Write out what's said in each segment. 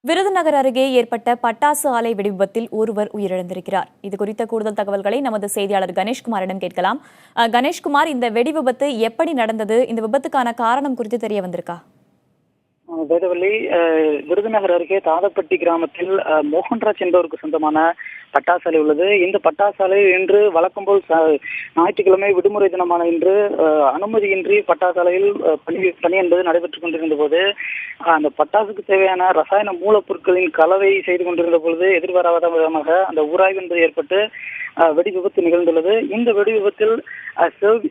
விருதுநகர் அருகே ஏற்பட்ட பட்டாசு ஆலை வெடிவிபத்தில் ஒருவர் உயிரிழந்திருக்கிறார். இது குறித்த கூடுதல் தகவல்களை நமது செய்தியாளர் கணேஷ்குமாரிடம் கேட்கலாம். கணேஷ்குமார், இந்த வெடிவிபத்து எப்படி நடந்தது? இந்த விபத்துக்கான காரணம் குறித்து தெரிய வந்திருக்கா? வேதவள்ளி, விருதுநகர் அருகே தாதப்பட்டி கிராமத்தில் மோகன்ராஜ் என்பவருக்கு சொந்தமான பட்டாசாலை உள்ளது. இந்த பட்டாசாலை இன்று வழக்கம் போல் ஞாயிற்றுக்கிழமை விடுமுறை தினமான இன்று அனுமதியின்றி பட்டாசாலையில் பணி என்பது நடைபெற்றுக் கொண்டிருந்த போது அந்த பட்டாசுக்கு தேவையான ரசாயன மூலப்பொருட்களின் கலவை செய்து கொண்டிருந்த பொழுது எதிர்பாராத விதமாக அந்த உராய்வு என்பது ஏற்பட்டு வெடி விபத்து நிகழ்ந்துள்ளது. இந்த வெடி விபத்தில்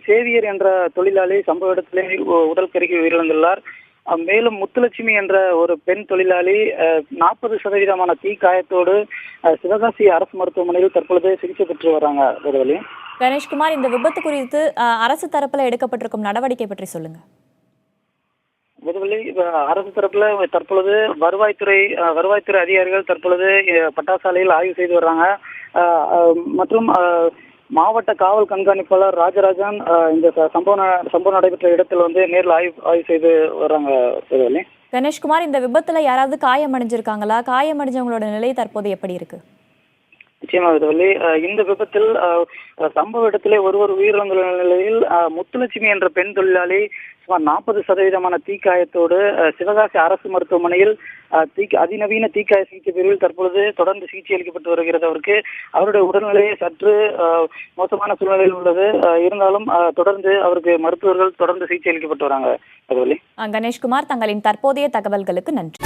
சேவியர் என்ற தொழிலாளி சம்பவ இடத்திலே உடல் கருகி உயிரிழந்துள்ளார். மேலும் முத்துலட்சுமி என்ற ஒரு பெண் தொழிலாளி 40% தீ காயத்தோடு சிவகாசி அரசு மருத்துவமனையில் தற்பொழுது சிகிச்சை பெற்று வராங்க. கணேஷ்குமார், இந்த விபத்து குறித்து அரசு தரப்புல எடுக்கப்பட்டிருக்கும் நடவடிக்கை பற்றி சொல்லுங்க. அரசு தரப்புல தற்பொழுது வருவாய்த்துறை அதிகாரிகள் தற்பொழுது பட்டாசாலையில் ஆய்வு செய்து வர்றாங்க. மற்றும் மாவட்ட காவல் கண்காணிப்பாளர் ராஜராஜன் இந்த சம்பவம் நடைபெற்ற இடத்துல நேரில் ஆய்வு செய்து வர்றாங்க. கணேஷ்குமார், இந்த விபத்துல யாராவது காயமடைஞ்சிருக்காங்களா? காயமடைஞ்சவங்களோட நிலை தற்போது எப்படி இருக்கு? நிச்சயமாக இந்த விபத்தில் சம்பவ இடத்திலே ஒருவர் உயிரிழந்துள்ள நிலையில் முத்துலட்சுமி என்ற பெண் தொழிலாளி சுமார் 40% தீக்காயத்தோடு சிவகாசி அரசு மருத்துவமனையில் அதிநவீன தீக்காய சிகிச்சை பிரிவில் தற்பொழுது தொடர்ந்து சிகிச்சை அளிக்கப்பட்டு வருகிறது. அவருடைய உடல்நிலையை சற்று மோசமான சூழ்நிலையில் உள்ளது. இருந்தாலும் தொடர்ந்து அவருக்கு மருத்துவர்கள் தொடர்ந்து சிகிச்சை அளிக்கப்பட்டு வராங்க. கணேஷ்குமார், தங்களின் தற்போதைய தகவல்களுக்கு நன்றி.